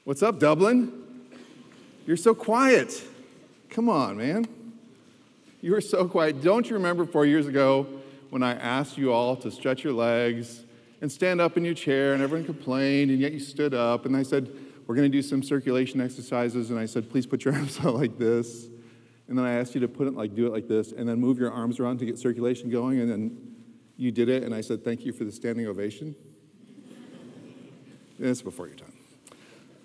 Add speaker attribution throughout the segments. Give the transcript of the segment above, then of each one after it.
Speaker 1: What's up, Dublin? You're so quiet. Come on, man. You were so quiet. Don't you remember 4 years ago when I asked you all to stretch your legs and stand up in your chair, and everyone complained, and yet you stood up, and I said, we're going to do some circulation exercises, and I said, please put your arms out like this. And then I asked you to do it like this, and then move your arms around to get circulation going, and then you did it, and I said, thank you for the standing ovation. It's before your time.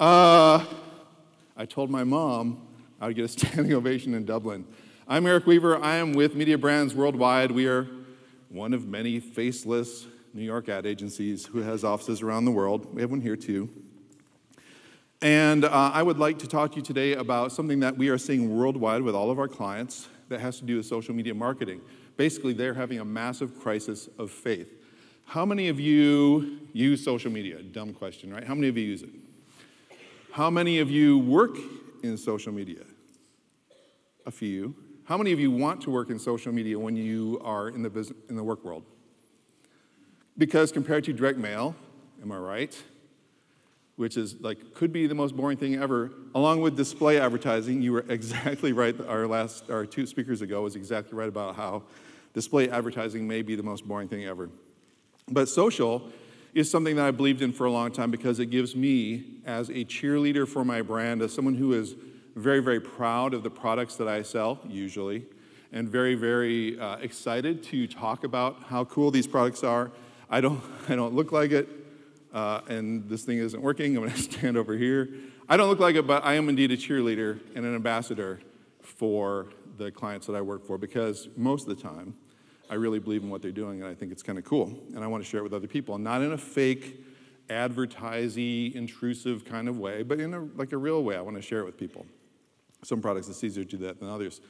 Speaker 1: I told my mom I would get a standing ovation in Dublin. I'm Eric Weaver. I am with Mediabrands Worldwide. We are one of many faceless New York ad agencies who has offices around the world. We have one here too. And I would like to talk to you today about something that we are seeing worldwide with all of our clients that has to do with social media marketing. Basically, they're having a massive crisis of faith. How many of you use social media? Dumb question, right? How many of you use it? How many of you work in social media? A few. How many of you want to work in social media when you are in the work world? Because compared to direct mail, am I right? Which is could be the most boring thing ever. Along with display advertising, you were exactly right. Our two speakers ago was exactly right about how display advertising may be the most boring thing ever. But social is something that I believed in for a long time because it gives me, as a cheerleader for my brand, as someone who is very, very proud of the products that I sell, usually, and very, very excited to talk about how cool these products are. I don't look like it, and this thing isn't working. I'm going to stand over here. I don't look like it, but I am indeed a cheerleader and an ambassador for the clients that I work for because most of the time, I really believe in what they're doing, and I think it's kind of cool, and I want to share it with other people, not in a fake, advertising, intrusive kind of way, but in a real way. I want to share it with people. Some products, it's easier to do that than others.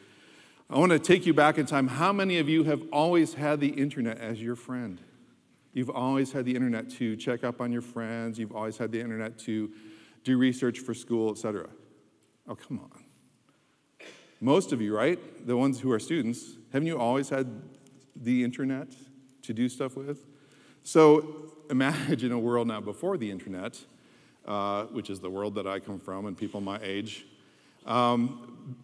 Speaker 1: I want to take you back in time. How many of you have always had the internet as your friend? You've always had the internet to check up on your friends. You've always had the internet to do research for school, etc. Oh, come on. Most of you, right? The ones who are students, haven't you always had the internet to do stuff with? So imagine a world now before the internet, which is the world that I come from and people my age. I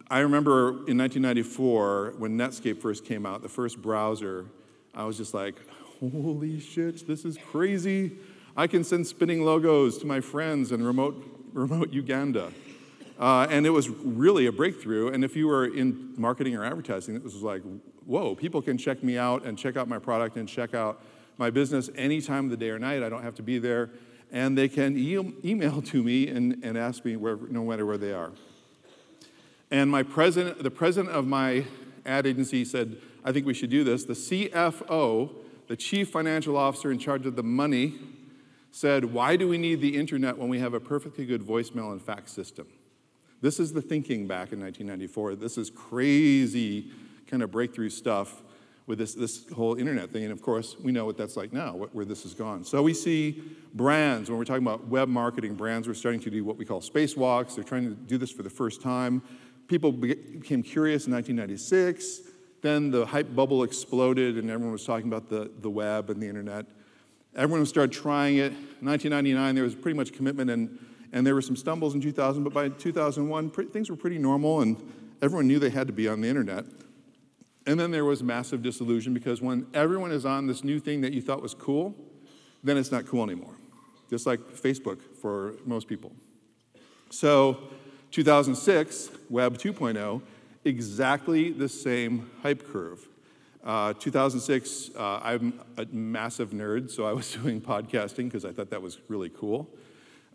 Speaker 1: remember in 1994 when Netscape first came out, the first browser, I was just like, holy shit, this is crazy. I can send spinning logos to my friends in remote Uganda. And it was really a breakthrough. And if you were in marketing or advertising, it was like, whoa, people can check me out and check out my product and check out my business any time of the day or night. I don't have to be there. And they can email to me and ask me no matter where they are. And the president of my ad agency said, I think we should do this. The CFO, the chief financial officer in charge of the money, said, why do we need the internet when we have a perfectly good voicemail and fax system? This is the thinking back in 1994. This is crazy kind of breakthrough stuff with this whole internet thing. And of course, we know what that's like now, where this has gone. So we see brands, when we're talking about web marketing, brands are starting to do what we call spacewalks. They're trying to do this for the first time. People became curious in 1996. Then the hype bubble exploded, and everyone was talking about the web and the internet. Everyone started trying it. In 1999, there was pretty much commitment, and there were some stumbles in 2000, but by 2001, things were pretty normal, and everyone knew they had to be on the internet. And then there was massive disillusion because when everyone is on this new thing that you thought was cool, then it's not cool anymore, just like Facebook for most people. So 2006, Web 2.0, exactly the same hype curve. 2006, I'm a massive nerd, so I was doing podcasting because I thought that was really cool.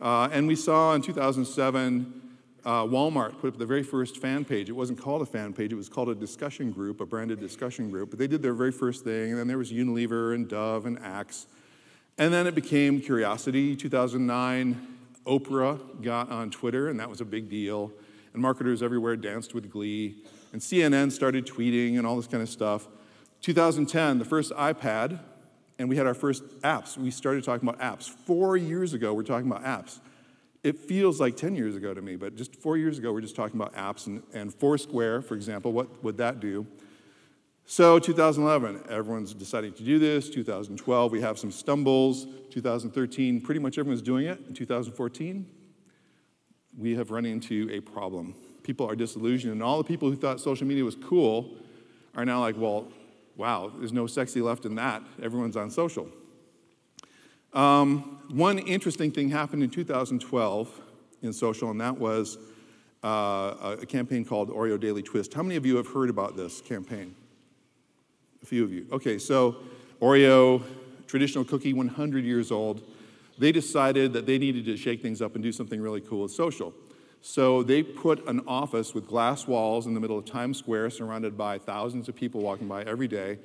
Speaker 1: And we saw in 2007, Walmart put up the very first fan page. It wasn't called a fan page, it was called a discussion group, a branded discussion group. But they did their very first thing, and then there was Unilever and Dove and Axe. And then it became Curiosity. 2009, Oprah got on Twitter, and that was a big deal. And marketers everywhere danced with glee. And CNN started tweeting and all this kind of stuff. 2010, the first iPad, and we had our first apps. We started talking about apps. 4 years ago, we're talking about apps. It feels like 10 years ago to me, but just 4 years ago, we're just talking about apps. And Foursquare, for example, what would that do? So 2011, everyone's deciding to do this. 2012, we have some stumbles. 2013, pretty much everyone's doing it. In 2014, we have run into a problem. People are disillusioned, and all the people who thought social media was cool are now like, well, wow, there's no sexy left in that. Everyone's on social. One interesting thing happened in 2012 in social, and that was a campaign called Oreo Daily Twist. How many of you have heard about this campaign? A few of you. Okay, so Oreo, traditional cookie, 100 years old. They decided that they needed to shake things up and do something really cool with social. So they put an office with glass walls in the middle of Times Square, surrounded by thousands of people walking by every day,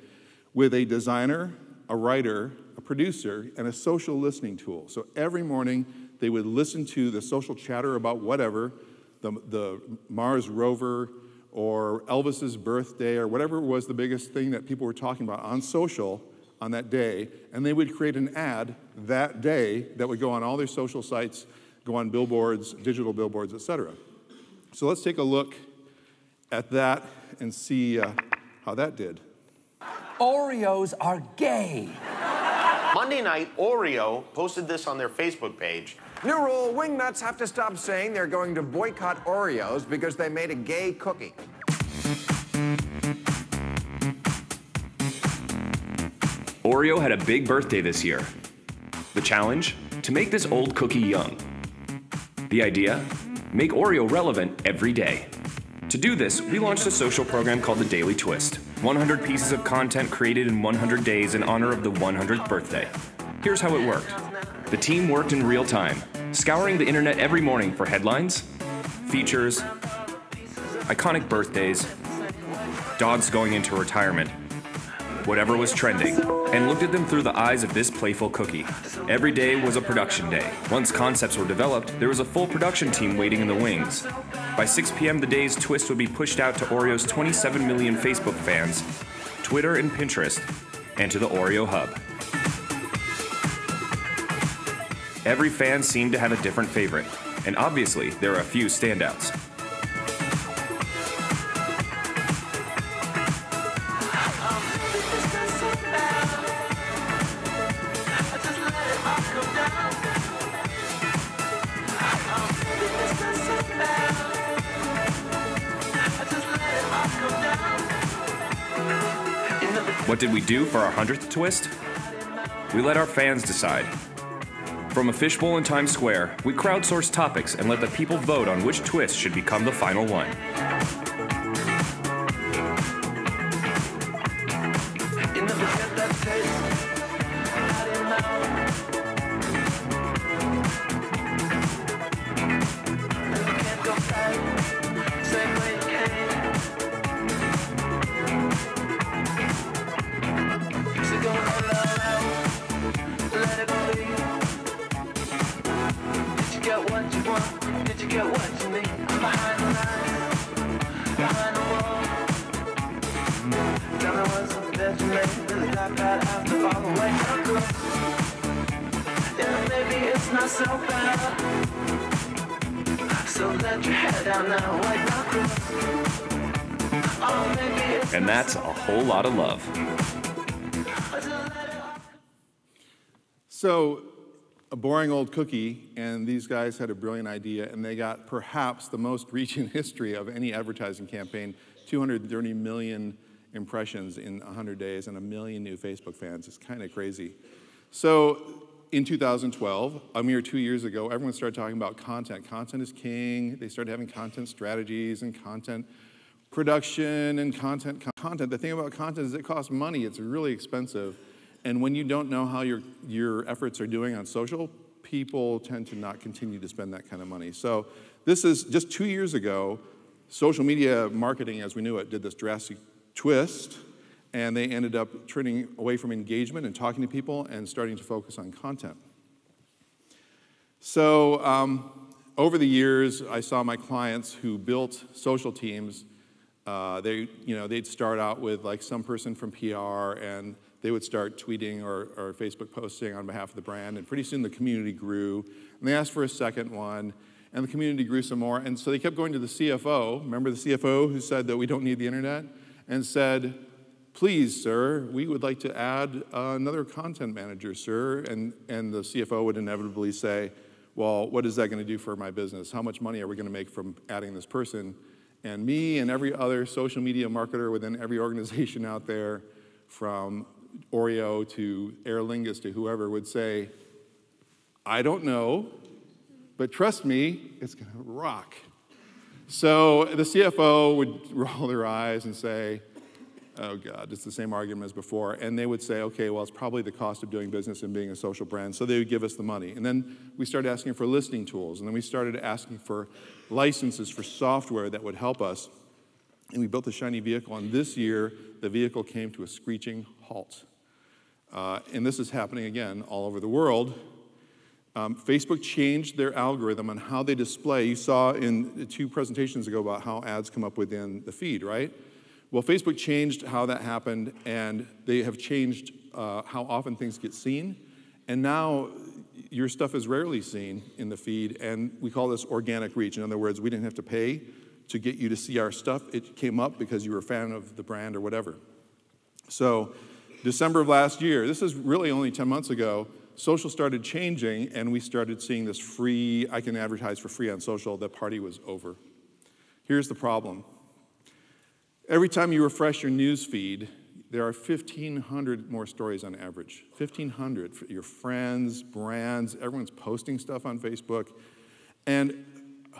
Speaker 1: with a designer, a writer, a producer, and a social listening tool. So every morning, they would listen to the social chatter about whatever, the Mars rover, or Elvis's birthday, or whatever was the biggest thing that people were talking about on social on that day, and they would create an ad that day that would go on all their social sites, go on billboards, digital billboards, etc. So let's take a look at that and see how that did.
Speaker 2: Oreos are gay.
Speaker 3: Monday night, Oreo posted this on their Facebook page.
Speaker 4: New rule, wingnuts have to stop saying they're going to boycott Oreos because they made a gay cookie.
Speaker 5: Oreo had a big birthday this year. The challenge? To make this old cookie young. The idea? Make Oreo relevant every day. To do this, we launched a social program called the Daily Twist. 100 pieces of content created in 100 days in honor of the 100th birthday. Here's how it worked. The team worked in real time, scouring the internet every morning for headlines, features, iconic birthdays, dogs going into retirement, whatever was trending, and looked at them through the eyes of this playful cookie. Every day was a production day. Once concepts were developed, there was a full production team waiting in the wings. By 6 p.m., the day's twist would be pushed out to Oreo's 27 million Facebook fans, Twitter and Pinterest, and to the Oreo Hub. Every fan seemed to have a different favorite, and obviously, there are a few standouts. What did we do for our 100th twist? We let our fans decide. From a fishbowl in Times Square, we crowdsourced topics and let the people vote on which twist should become the final one. And that's a whole lot of love.
Speaker 1: So, a boring old cookie, and these guys had a brilliant idea, and they got perhaps the most reach in history of any advertising campaign, 230 million impressions in 100 days and 1 million new Facebook fans. It's kind of crazy. So, in 2012, a mere 2 years ago, everyone started talking about content. Content is king. They started having content strategies and content production and content. The thing about content is it costs money. It's really expensive. And when you don't know how your efforts are doing on social, people tend to not continue to spend that kind of money. So this is just 2 years ago, social media marketing as we knew it did this drastic twist, and they ended up turning away from engagement and talking to people and starting to focus on content. So over the years, I saw my clients who built social teams. They'd start out with like some person from PR, and they would start tweeting or Facebook posting on behalf of the brand, and pretty soon the community grew, and they asked for a second one, and the community grew some more, and so they kept going to the CFO, remember the CFO who said that we don't need the internet, and said, please, sir, we would like to add another content manager, sir, and the CFO would inevitably say, well, what is that going to do for my business? How much money are we going to make from adding this person? And me and every other social media marketer within every organization out there, from Oreo to Aer Lingus to whoever, would say, I don't know, but trust me, it's going to rock. So the CFO would roll their eyes and say, oh God, it's the same argument as before. And they would say, okay, well, it's probably the cost of doing business and being a social brand. So they would give us the money. And then we started asking for listing tools. And then we started asking for licenses for software that would help us. And we built a shiny vehicle. And this year, the vehicle came to a screeching halt. And this is happening again all over the world. Facebook changed their algorithm on how they display. You saw in 2 presentations ago about how ads come up within the feed, right? Well, Facebook changed how that happened, and they have changed how often things get seen. And now your stuff is rarely seen in the feed, and we call this organic reach. In other words, we didn't have to pay to get you to see our stuff. It came up because you were a fan of the brand or whatever. So December of last year, this is really only 10 months ago, social started changing, and we started seeing this free, I can advertise for free on social. The party was over. Here's the problem. Every time you refresh your news feed, there are 1,500 more stories on average. 1,500 for your friends, brands, everyone's posting stuff on Facebook. And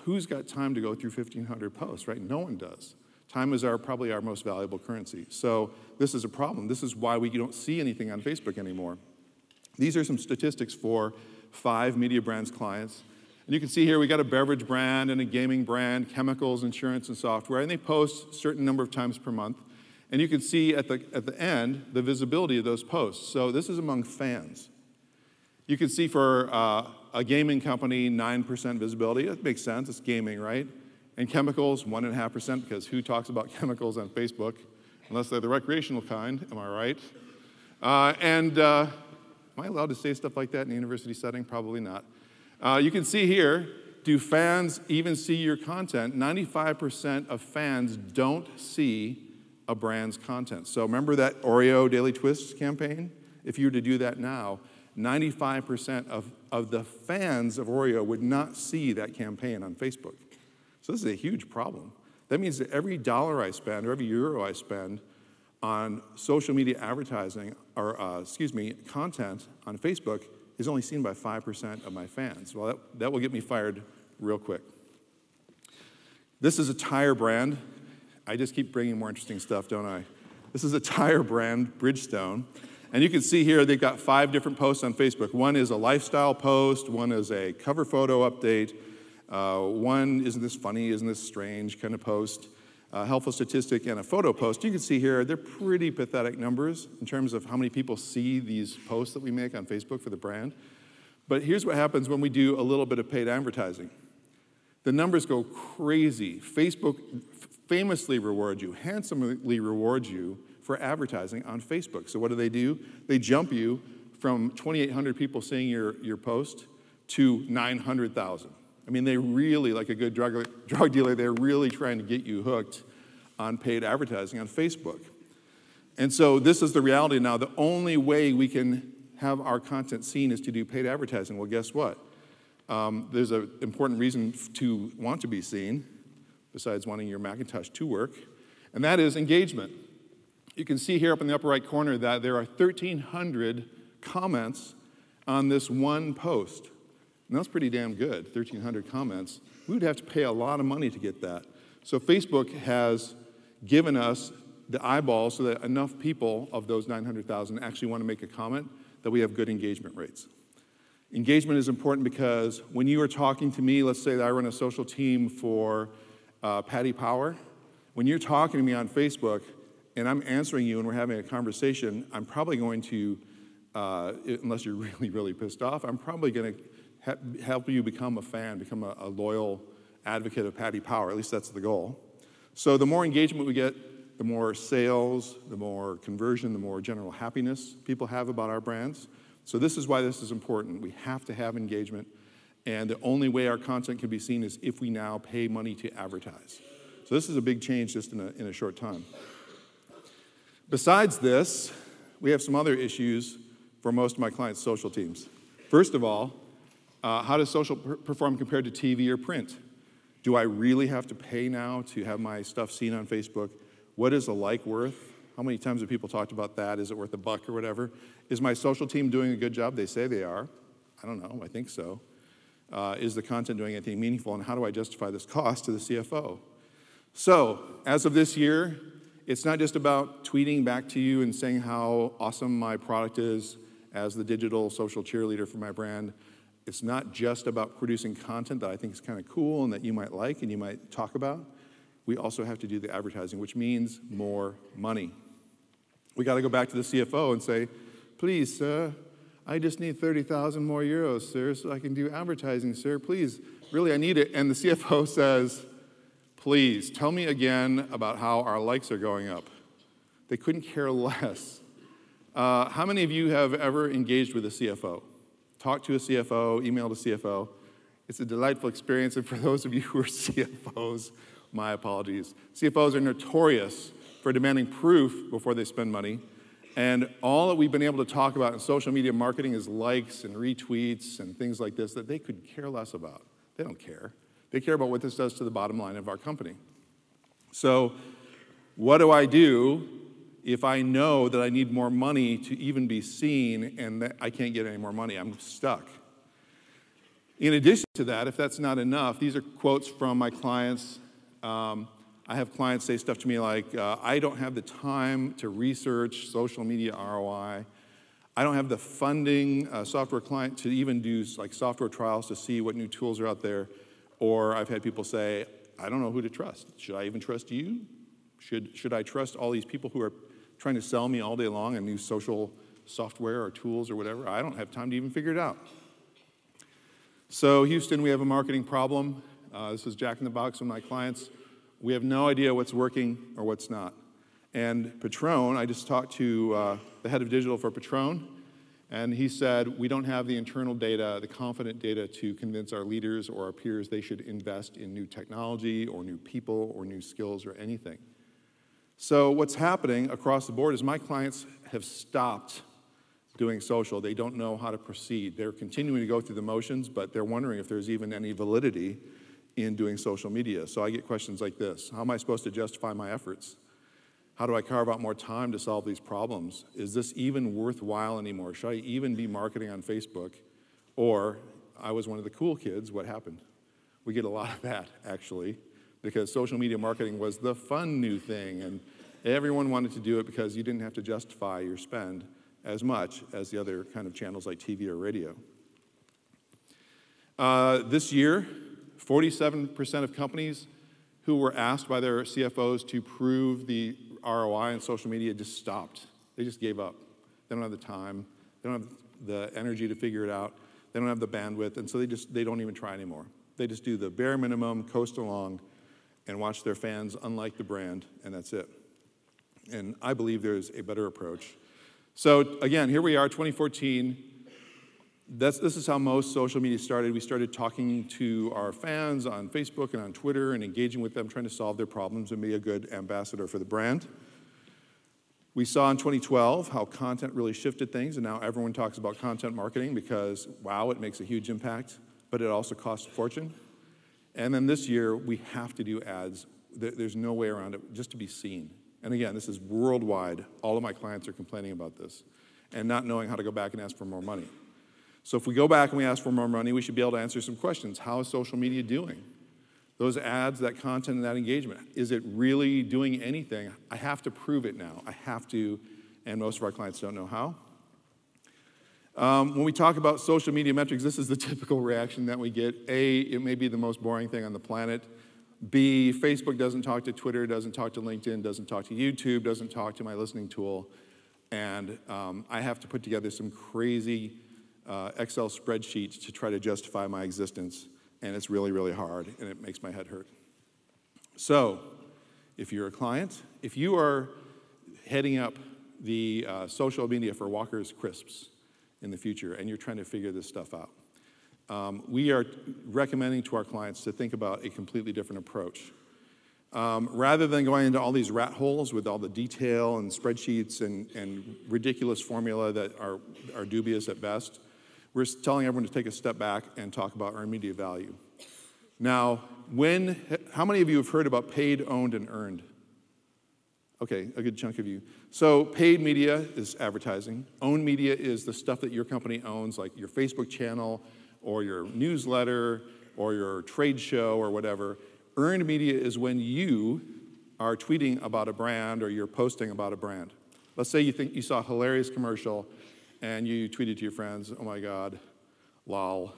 Speaker 1: who's got time to go through 1,500 posts, right? No one does. Time is probably our most valuable currency. So this is a problem. This is why we don't see anything on Facebook anymore. These are some statistics for 5 Mediabrands clients. And you can see here we got a beverage brand and a gaming brand, chemicals, insurance, and software, and they post a certain number of times per month. And you can see at the end the visibility of those posts. So this is among fans. You can see for a gaming company, 9% visibility. That makes sense. It's gaming, right? And chemicals, 1.5%, because who talks about chemicals on Facebook? Unless they're the recreational kind, am I right? Am I allowed to say stuff like that in a university setting? Probably not. You can see here, do fans even see your content? 95% of fans don't see a brand's content. So remember that Oreo Daily Twists campaign? If you were to do that now, 95% of the fans of Oreo would not see that campaign on Facebook. So this is a huge problem. That means that every dollar I spend or every euro I spend on social media advertising or, content on Facebook is only seen by 5% of my fans. Well, that will get me fired real quick. This is a tire brand. I just keep bringing more interesting stuff, don't I? This is a tire brand, Bridgestone. And you can see here they've got 5 different posts on Facebook. One is a lifestyle post. One is a cover photo update. One, isn't this funny, isn't this strange kind of post. Helpful statistic, and a photo post. You can see here, they're pretty pathetic numbers in terms of how many people see these posts that we make on Facebook for the brand. But here's what happens when we do a little bit of paid advertising. The numbers go crazy. Facebook famously rewards you, handsomely rewards you for advertising on Facebook. So what do? They jump you from 2,800 people seeing your post to 900,000. I mean, they really, like a good drug dealer, they're really trying to get you hooked on paid advertising on Facebook. And so this is the reality now. The only way we can have our content seen is to do paid advertising. Well, guess what? There's an important reason to want to be seen, besides wanting your Macintosh to work, and that is engagement. You can see here up in the upper right corner that there are 1,300 comments on this one post. And that's pretty damn good, 1,300 comments. We would have to pay a lot of money to get that. So Facebook has given us the eyeballs so that enough people of those 900,000 actually want to make a comment, that we have good engagement rates. Engagement is important because when you are talking to me, let's say that I run a social team for Paddy Power, when you're talking to me on Facebook and I'm answering you and we're having a conversation, I'm probably going to, unless you're really, really pissed off, I'm probably going to help you become a fan, become a loyal advocate of Paddy Power. At least that's the goal. So the more engagement we get, the more sales, the more conversion, the more general happiness people have about our brands. So this is why this is important. We have to have engagement, and the only way our content can be seen is if we now pay money to advertise. So this is a big change just in a short time. Besides this, we have some other issues for most of my clients' social teams. First of all, How does social perform compared to TV or print? Do I really have to pay now to have my stuff seen on Facebook? What is a like worth? How many times have people talked about that? Is it worth $1 or whatever? Is my social team doing a good job? They say they are. I don't know, I think so. Is the content doing anything meaningful, and how do I justify this cost to the CFO? So, as of this year, it's not just about tweeting back to you and saying how awesome my product is as the digital social cheerleader for my brand. It's not just about producing content that I think is kind of cool and that you might like and you might talk about. We also have to do the advertising, which means more money. We got to go back to the CFO and say, please, sir, I just need 30,000 more euros, sir, so I can do advertising, sir. Please, really, I need it. And the CFO says, please, tell me again about how our likes are going up. They couldn't care less. How many of you have ever engaged with a CFO? Talked to a CFO, emailed a CFO. It's a delightful experience, and for those of you who are CFOs, my apologies. CFOs are notorious for demanding proof before they spend money, and all that we've been able to talk about in social media marketing is likes and retweets and things like this that they could care less about. They don't care. They care about what this does to the bottom line of our company. So what do I do if I know that I need more money to even be seen and that I can't get any more money? I'm stuck. In addition to that, if that's not enough, these are quotes from my clients. I have clients say stuff to me like, I don't have the time to research social media ROI. I don't have the funding, software client, to even do like software trials to see what new tools are out there. Or I've had people say, I don't know who to trust. Should I even trust you? Should I trust all these people who are trying to sell me all day long a new social software or tools or whatever? I don't have time to even figure it out. So Houston, we have a marketing problem. This is Jack in the Box with my clients. We have no idea what's working or what's not. And Patron, I just talked to the head of digital for Patron, and he said, we don't have the internal data, the confident data to convince our leaders or our peers they should invest in new technology or new people or new skills or anything. So what's happening across the board is my clients have stopped doing social. They don't know how to proceed. They're continuing to go through the motions, but they're wondering if there's even any validity in doing social media. So I get questions like this. How am I supposed to justify my efforts? How do I carve out more time to solve these problems? Is this even worthwhile anymore? Should I even be marketing on Facebook? Or, I was one of the cool kids, what happened? We get a lot of that, actually, because social media marketing was the fun new thing, and everyone wanted to do it because you didn't have to justify your spend as much as the other kind of channels like TV or radio. This year, 47% of companies who were asked by their CFOs to prove the ROI on social media just stopped. They just gave up. They don't have the time. They don't have the energy to figure it out. They don't have the bandwidth, and so they don't even try anymore. They just do the bare minimum, coast along, and watch their fans unlike the brand, and that's it. And I believe there's a better approach. So again, here we are, 2014. This is how most social media started. We started talking to our fans on Facebook and on Twitter and engaging with them, trying to solve their problems and be a good ambassador for the brand. We saw in 2012 how content really shifted things, and now everyone talks about content marketing because, wow, it makes a huge impact, but it also costs a fortune. And then this year, we have to do ads. There's no way around it, just to be seen. And again, this is worldwide. All of my clients are complaining about this and not knowing how to go back and ask for more money. So if we go back and we ask for more money, we should be able to answer some questions. How is social media doing? Those ads, that content, and that engagement, is it really doing anything? I have to prove it now. I have to, and most of our clients don't know how. When we talk about social media metrics, this is the typical reaction that we get. A, it may be the most boring thing on the planet. B, Facebook doesn't talk to Twitter, doesn't talk to LinkedIn, doesn't talk to YouTube, doesn't talk to my listening tool. And I have to put together some crazy Excel spreadsheets to try to justify my existence. And it's really, really hard, and it makes my head hurt. So, if you're a client, if you are heading up the social media for Walker's Crisps in the future, and you're trying to figure this stuff out, we are recommending to our clients to think about a completely different approach. Rather than going into all these rat holes with all the detail and spreadsheets and ridiculous formula that are dubious at best, we're telling everyone to take a step back and talk about earned media value. Now, how many of you have heard about paid, owned, and earned? Okay, a good chunk of you. So paid media is advertising. Owned media is the stuff that your company owns, like your Facebook channel or your newsletter or your trade show or whatever. Earned media is when you are tweeting about a brand or you're posting about a brand. Let's say you think you saw a hilarious commercial and you tweeted to your friends, oh my God, lol,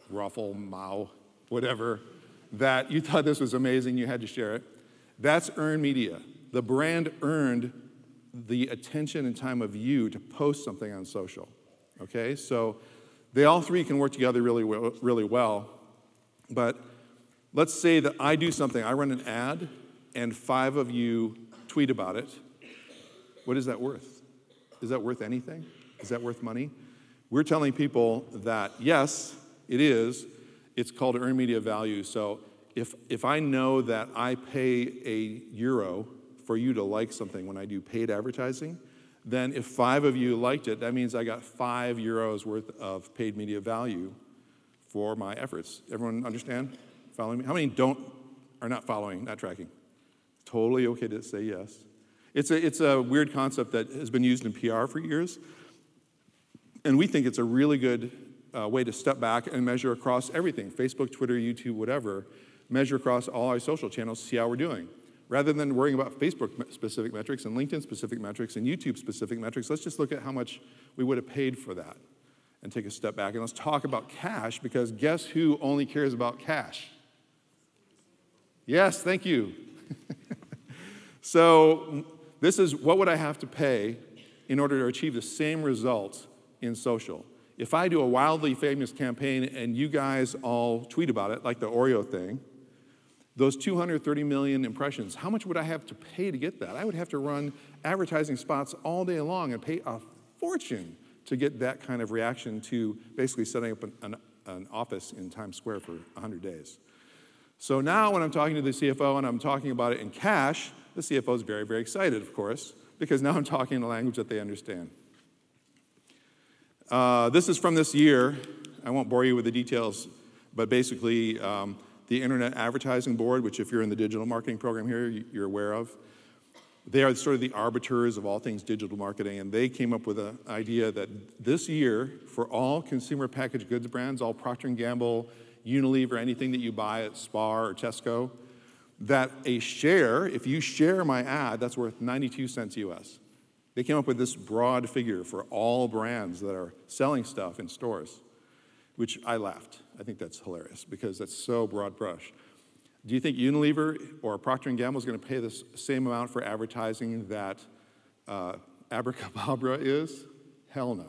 Speaker 1: ruffle, mow, whatever, that you thought this was amazing, you had to share it. That's earned media. The brand earned the attention and time of you to post something on social, okay? So they all three can work together really well, but let's say that I do something, I run an ad, and 5 of you tweet about it. What is that worth? Is that worth anything? Is that worth money? We're telling people that, yes, it is. It's called earned media value. So if I know that I pay €1 for you to like something when I do paid advertising, then if 5 of you liked it, that means I got €5 worth of paid media value for my efforts. Everyone understand? Following me? How many are not following, not tracking? Totally okay to say yes. It's a weird concept that has been used in PR for years, and we think it's a really good way to step back and measure across everything, Facebook, Twitter, YouTube, whatever, measure across all our social channels, see how we're doing. Rather than worrying about Facebook-specific metrics and LinkedIn-specific metrics and YouTube-specific metrics, let's just look at how much we would have paid for that and take a step back. And let's talk about cash, because guess who only cares about cash? Yes, thank you. So this is what would I have to pay in order to achieve the same results in social. If I do a wildly famous campaign and you guys all tweet about it, like the Oreo thing, those 230 million impressions, how much would I have to pay to get that? I would have to run advertising spots all day long and pay a fortune to get that kind of reaction to basically setting up an office in Times Square for 100 days. So now when I'm talking to the CFO and I'm talking about it in cash, the CFO is very, very excited, of course, because now I'm talking in a language that they understand. This is from this year. I won't bore you with the details, but basically the Internet Advertising Board, which if you're in the digital marketing program here, you're aware of, they are sort of the arbiters of all things digital marketing, and they came up with an idea that this year, for all consumer packaged goods brands, all Procter & Gamble, Unilever, anything that you buy at Spar or Tesco, that a share, if you share my ad, that's worth 92 cents US. They came up with this broad figure for all brands that are selling stuff in stores, which I laughed. I think that's hilarious because that's so broad brush. Do you think Unilever or Procter & Gamble is going to pay the same amount for advertising that Abracadabra is? Hell no.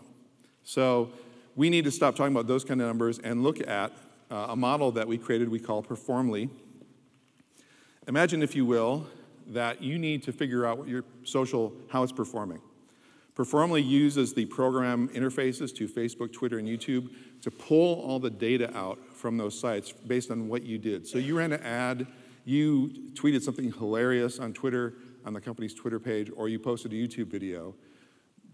Speaker 1: So we need to stop talking about those kind of numbers and look at a model that we created we call Performly. Imagine, if you will, that you need to figure out what your social, how it's performing. Performly uses the program interfaces to Facebook, Twitter, and YouTube to pull all the data out from those sites based on what you did. So you ran an ad, you tweeted something hilarious on Twitter, on the company's Twitter page, or you posted a YouTube video.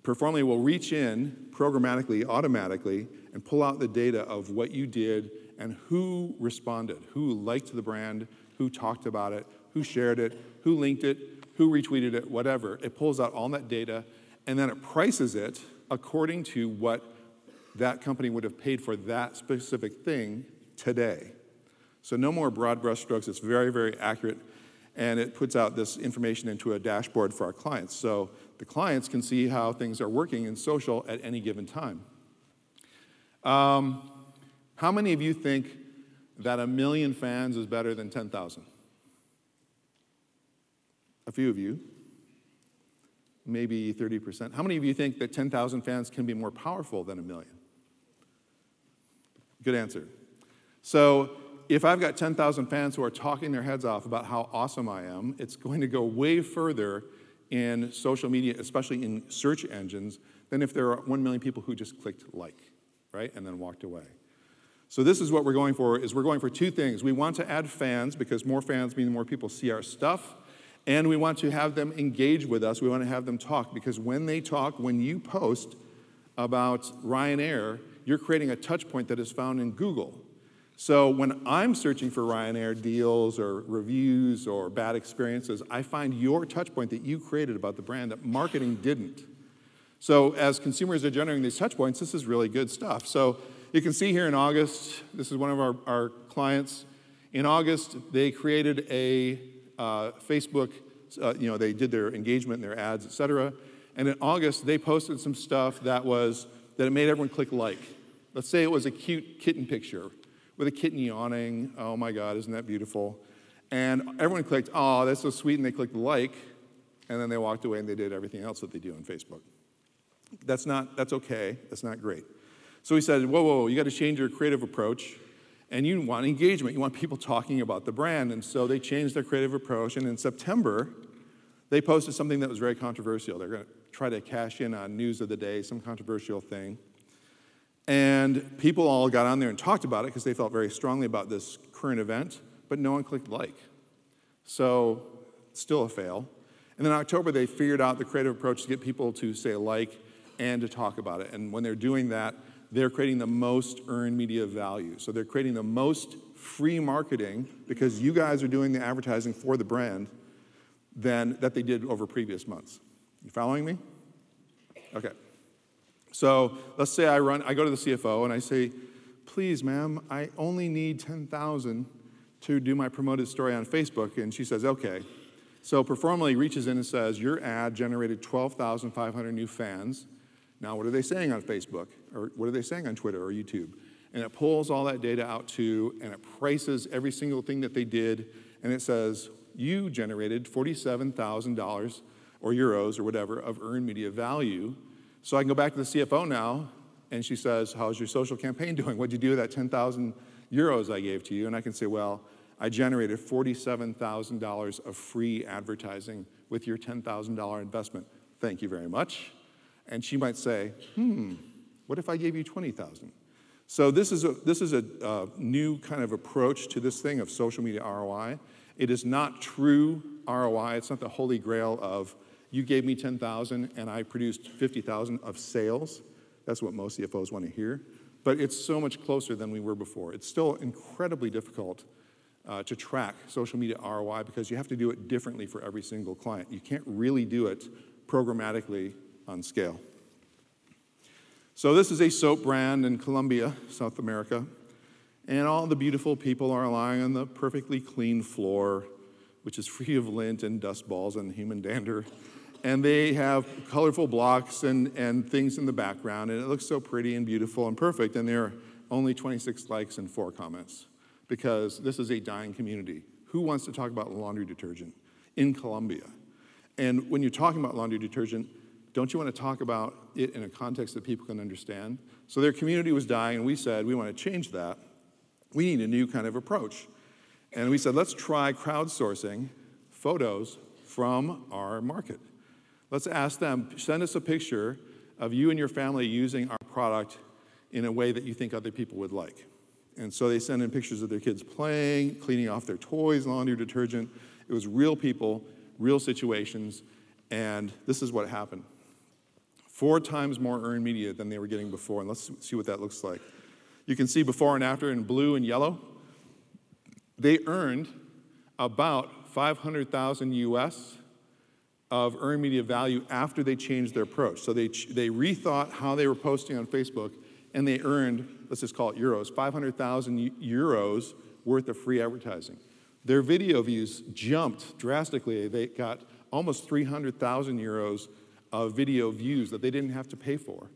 Speaker 1: Performly will reach in programmatically, automatically, and pull out the data of what you did and who responded, who liked the brand, who talked about it, who shared it, who linked it, who retweeted it, whatever. It pulls out all that data, and then it prices it according to what that company would have paid for that specific thing today. So no more broad brush strokes. It's very, very accurate, and it puts out this information into a dashboard for our clients. So the clients can see how things are working in social at any given time. How many of you think that 1 million fans is better than 10,000? A few of you, maybe 30%. How many of you think that 10,000 fans can be more powerful than 1 million? Good answer. So if I've got 10,000 fans who are talking their heads off about how awesome I am, it's going to go way further in social media, especially in search engines, than if there are 1 million people who just clicked like, right, and then walked away. So this is what we're going for, is we're going for 2 things. We want to add fans, because more fans mean more people see our stuff, and we want to have them engage with us. We want to have them talk, because when they talk, when you post about Ryanair, you're creating a touch point that is found in Google. So when I'm searching for Ryanair deals or reviews or bad experiences, I find your touch point that you created about the brand that marketing didn't. So as consumers are generating these touch points, this is really good stuff. So you can see here in August, this is one of our clients. In August, they created a Facebook, they did their engagement and their ads, et cetera. And in August, they posted some stuff that it made everyone click like. Let's say it was a cute kitten picture with a kitten yawning. Oh my God, isn't that beautiful? And everyone clicked, oh, that's so sweet, and they clicked like, and then they walked away and they did everything else that they do on Facebook. That's okay, that's not great. So we said, whoa, you gotta change your creative approach, and you want engagement, you want people talking about the brand, and so they changed their creative approach, and in September, they posted something that was very controversial. They're gonna try to cash in on news of the day, some controversial thing. And people all got on there and talked about it because they felt very strongly about this current event, but no one clicked like. So, still a fail. And then in October, they figured out the creative approach to get people to say like and to talk about it. And when they're doing that, they're creating the most earned media value. So they're creating the most free marketing because you guys are doing the advertising for the brand that they did over previous months. You following me? Okay. So let's say I go to the CFO and I say, please, ma'am, I only need 10,000 to do my promoted story on Facebook. And she says, okay. So Performally reaches in and says, your ad generated 12,500 new fans. Now, what are they saying on Facebook? Or what are they saying on Twitter or YouTube? And it pulls all that data out too, and it prices every single thing that they did, and it says, you generated $47,000 or euros or whatever of earned media value. So I can go back to the CFO now, and she says, how's your social campaign doing? What'd you do with that 10,000 euros I gave to you? And I can say, well, I generated $47,000 of free advertising with your $10,000 investment. Thank you very much. And she might say, what if I gave you 20,000? So this is a new kind of approach to this thing of social media ROI. It is not true ROI. It's not the holy grail of you gave me 10,000 and I produced 50,000 of sales. That's what most CFOs want to hear. But it's so much closer than we were before. It's still incredibly difficult to track social media ROI because you have to do it differently for every single client. You can't really do it programmatically on scale. So this is a soap brand in Colombia, South America, and all the beautiful people are lying on the perfectly clean floor, which is free of lint and dust balls and human dander. And they have colorful blocks and things in the background, and it looks so pretty and beautiful and perfect, and there are only 26 likes and 4 comments, because this is a dying community. Who wants to talk about laundry detergent in Colombia? And when you're talking about laundry detergent, don't you want to talk about it in a context that people can understand? So their community was dying, and we said, we want to change that. We need a new kind of approach. And we said, let's try crowdsourcing photos from our market. Let's ask them, send us a picture of you and your family using our product in a way that you think other people would like. And so they send in pictures of their kids playing, cleaning off their toys, laundry detergent. It was real people, real situations, and this is what happened. 4 times more earned media than they were getting before, and let's see what that looks like. You can see before and after in blue and yellow. They earned about 500,000 US of earned media value after they changed their approach. So they rethought how they were posting on Facebook, and they earned, let's just call it euros, 500,000 euros worth of free advertising. Their video views jumped drastically. They got almost 300,000 euros of video views that they didn't have to pay for.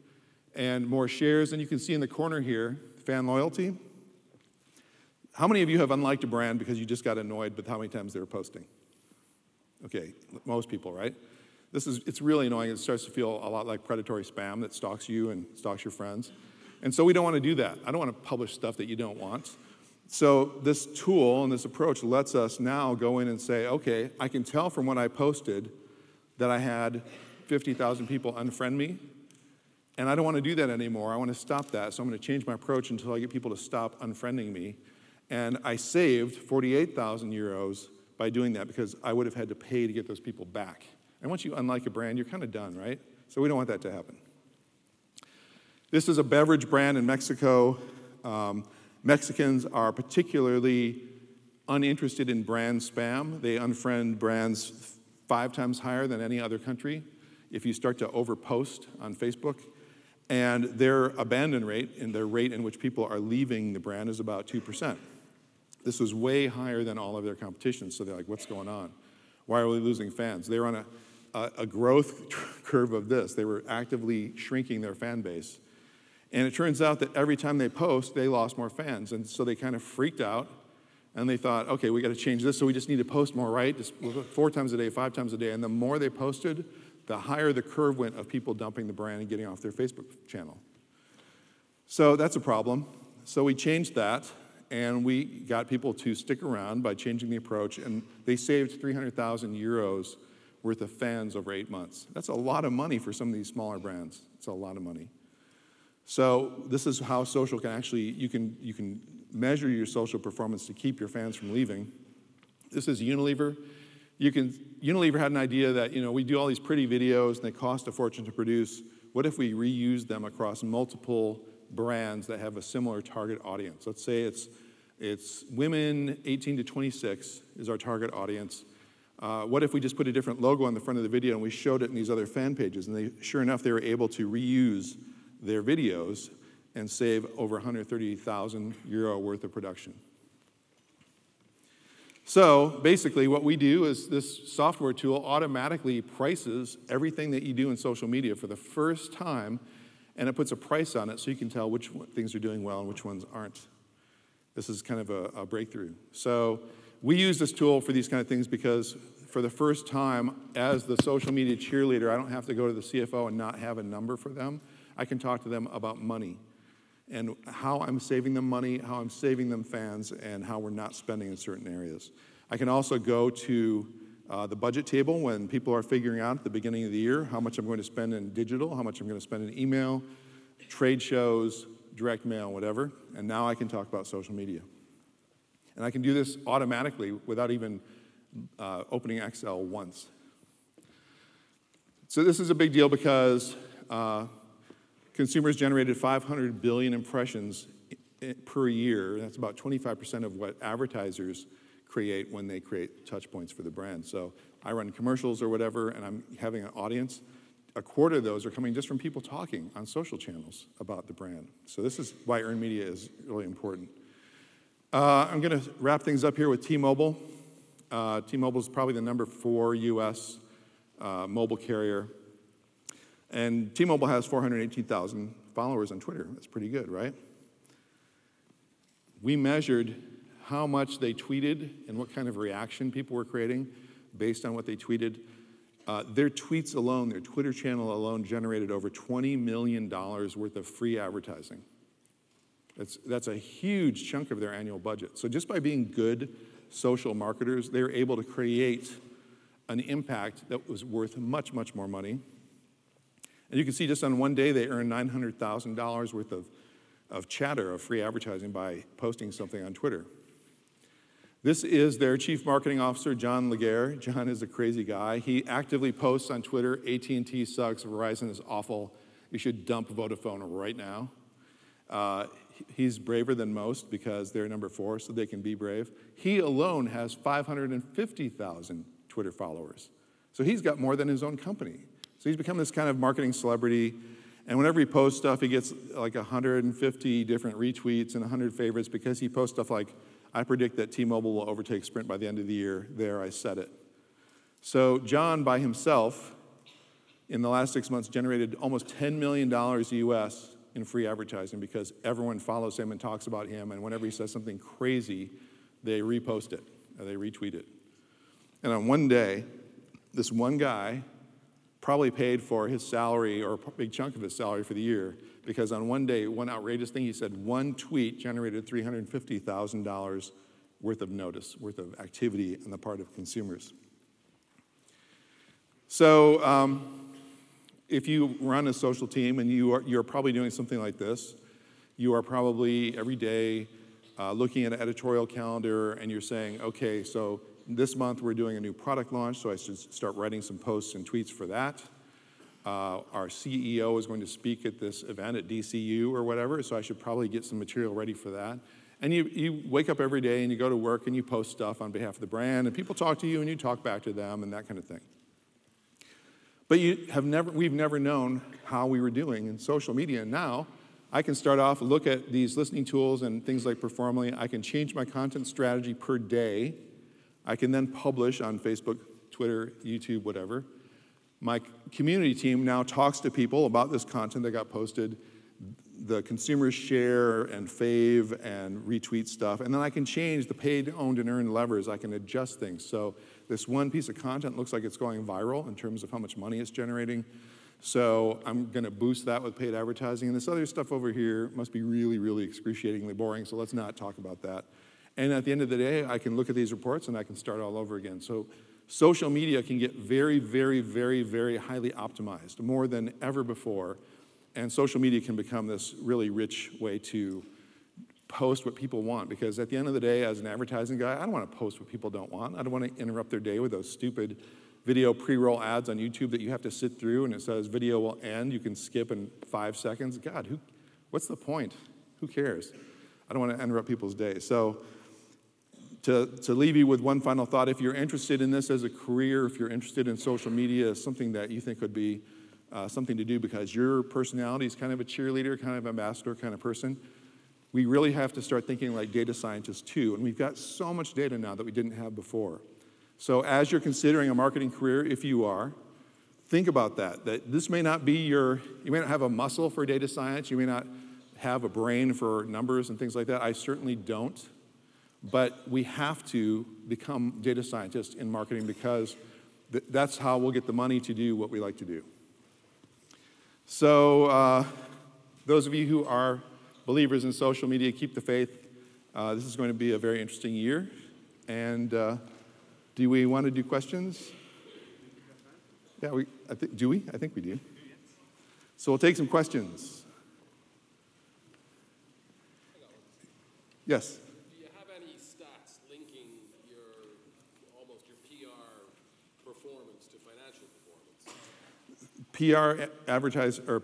Speaker 1: And more shares, and you can see in the corner here, fan loyalty. How many of you have unliked a brand because you just got annoyed with how many times they were posting? Okay, most people, right? It's really annoying. It starts to feel a lot like predatory spam that stalks you and stalks your friends. And so we don't want to do that. I don't want to publish stuff that you don't want. So this tool and this approach lets us now go in and say, okay, I can tell from what I posted that I had 50,000 people unfriend me, and I don't want to do that anymore. I want to stop that, so I'm going to change my approach until I get people to stop unfriending me. And I saved 48,000 euros by doing that because I would have had to pay to get those people back. And once you unlike a brand, you're kind of done, right? So we don't want that to happen. This is a beverage brand in Mexico. Mexicans are particularly uninterested in brand spam. They unfriend brands 5 times higher than any other country if you start to overpost on Facebook. And their abandon rate and their rate in which people are leaving the brand is about 2%. This was way higher than all of their competition, so they're like, what's going on? Why are we losing fans? They were on a growth curve of this. They were actively shrinking their fan base. And it turns out that every time they post, they lost more fans. And so they kind of freaked out, and they thought, okay, we got to change this, so we just need to post more, right? Just 4 times a day, 5 times a day. And the more they posted, the higher the curve went of people dumping the brand and getting off their Facebook channel. So that's a problem. So we changed that, and we got people to stick around by changing the approach, and they saved 300,000 euros worth of fans over 8 months. That's a lot of money for some of these smaller brands. It's a lot of money. So this is how social can actually, you can measure your social performance to keep your fans from leaving. This is Unilever. Unilever had an idea that, we do all these pretty videos and they cost a fortune to produce. What if we reuse them across multiple brands that have a similar target audience? Let's say it's women 18 to 26 is our target audience. What if we just put a different logo on the front of the video and we showed it in these other fan pages? And sure enough, they were able to reuse their videos and save over 130,000 euro worth of production. So basically what we do is this software tool automatically prices everything that you do in social media for the first time, and it puts a price on it so you can tell which things are doing well and which ones aren't. This is kind of a breakthrough. So we use this tool for these kind of things because for the first time as the social media cheerleader, I don't have to go to the CFO and not have a number for them. I can talk to them about money and how I'm saving them money, how I'm saving them fans, and how we're not spending in certain areas. I can also go to the budget table when people are figuring out at the beginning of the year how much I'm going to spend in digital, how much I'm going to spend in email, trade shows, direct mail, whatever, and now I can talk about social media. And I can do this automatically without even opening Excel once. So this is a big deal because consumers generated 500 billion impressions per year. That's about 25% of what advertisers create when they create touch points for the brand. So I run commercials or whatever, and I'm having an audience. A quarter of those are coming just from people talking on social channels about the brand. So this is why earned media is really important. I'm going to wrap things up here with T-Mobile. T-Mobile is probably the number 4 U.S. Mobile carrier. And T-Mobile has 418,000 followers on Twitter. That's pretty good, right? We measured how much they tweeted and what kind of reaction people were creating based on what they tweeted. Their tweets alone, their Twitter channel alone, generated over $20 million worth of free advertising. That's a huge chunk of their annual budget. So just by being good social marketers, they were able to create an impact that was worth much, much more money. And you can see just on one day, they earned $900,000 worth of chatter, of free advertising by posting something on Twitter. This is their chief marketing officer, John Laguerre. John is a crazy guy. He actively posts on Twitter, AT&T sucks, Verizon is awful, you should dump Vodafone right now. He's braver than most because they're number 4, so they can be brave. He alone has 550,000 Twitter followers. So he's got more than his own company. So he's become this kind of marketing celebrity, and whenever he posts stuff, he gets like 150 different retweets and 100 favorites because he posts stuff like, I predict that T-Mobile will overtake Sprint by the end of the year. There, I said it. So John, by himself, in the last 6 months, generated almost $10 million US in free advertising because everyone follows him and talks about him, and whenever he says something crazy, they repost it, or they retweet it. And on one day, this one guy probably paid for his salary or a big chunk of his salary for the year because on one day, one outrageous thing, he said one tweet generated $350,000 worth of notice, worth of activity on the part of consumers. So if you run a social team and you're probably doing something like this, you are probably every day looking at an editorial calendar and you're saying, okay, so this month we're doing a new product launch, so I should start writing some posts and tweets for that. Our CEO is going to speak at this event at DCU or whatever, so I should probably get some material ready for that. And you wake up every day and you go to work and you post stuff on behalf of the brand, and people talk to you and you talk back to them and that kind of thing. But we've never known how we were doing in social media. And now I can start off, look at these listening tools and things like Performally. I can change my content strategy per day. I can then publish on Facebook, Twitter, YouTube, whatever. My community team now talks to people about this content that got posted. The consumers share and fave and retweet stuff. And then I can change the paid, owned, and earned levers. I can adjust things. So this one piece of content looks like it's going viral in terms of how much money it's generating. So I'm going to boost that with paid advertising. And this other stuff over here must be really, really excruciatingly boring, so let's not talk about that. And at the end of the day, I can look at these reports and I can start all over again. So social media can get very, very, very, very highly optimized, more than ever before. And social media can become this really rich way to post what people want. Because at the end of the day, as an advertising guy, I don't want to post what people don't want. I don't want to interrupt their day with those stupid video pre-roll ads on YouTube that you have to sit through and it says video will end. You can skip in 5 seconds. God, what's the point? Who cares? I don't want to interrupt people's day. So to leave you with one final thought, if you're interested in this as a career, if you're interested in social media as something that you think would be something to do because your personality is kind of a cheerleader, kind of ambassador kind of person, we really have to start thinking like data scientists too. And we've got so much data now that we didn't have before. So as you're considering a marketing career, if you are, think about that this may not be you may not have a muscle for data science, you may not have a brain for numbers and things like that. I certainly don't. But we have to become data scientists in marketing because that's how we'll get the money to do what we like to do. So those of you who are believers in social media, keep the faith. This is going to be a very interesting year. And do we want to do questions? Yeah, do we? I think we do. So we'll take some questions. Yes?
Speaker 6: Do you have any stats linking almost your PR performance to financial performance?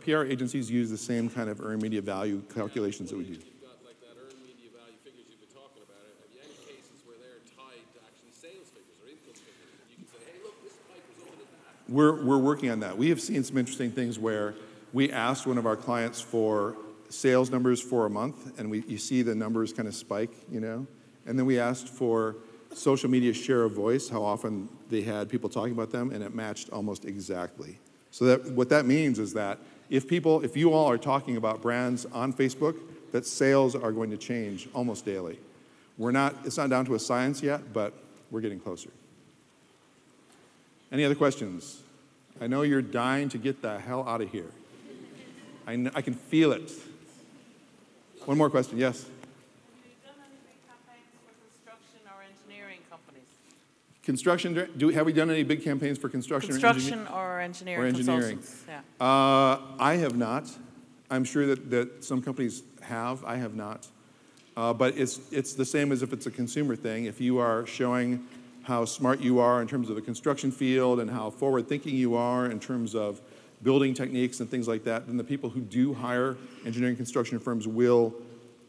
Speaker 1: PR agencies use the same kind of earned media value calculations that we do.
Speaker 6: You've got like that earned media value figures you've been talking about. Have you any cases where they're tied to actually sales figures or income figures? And you can say, hey, look, this spike resulted in that.
Speaker 1: We're working on that. We have seen some interesting things where we asked one of our clients for sales numbers for a month, and you see the numbers kind of spike, you know? And then we asked for social media share of voice, how often they had people talking about them, and it matched almost exactly. So what that means is that if you all are talking about brands on Facebook, that sales are going to change almost daily. It's not down to a science yet, but we're getting closer. Any other questions? I know you're dying to get the hell out of here. I can feel it. One more question, yes?
Speaker 7: Have you done any big campaigns for construction or engineering companies?
Speaker 1: Have we done any big campaigns for construction
Speaker 7: or engineering consultants? Yeah.
Speaker 1: I have not. I'm sure that some companies have. I have not. But it's the same as if it's a consumer thing. If you are showing how smart you are in terms of the construction field and how forward-thinking you are in terms of building techniques and things like that, then the people who do hire engineering construction firms will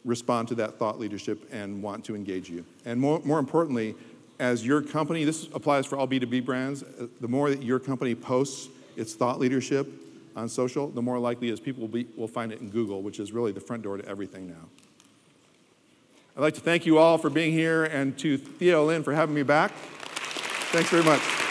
Speaker 1: respond to that thought leadership and want to engage you. And more importantly, as your company, this applies for all B2B brands, the more that your company posts its thought leadership on social, the more likely is people will find it in Google, which is really the front door to everything now. I'd like to thank you all for being here and to Theo Lynn for having me back. Thanks very much.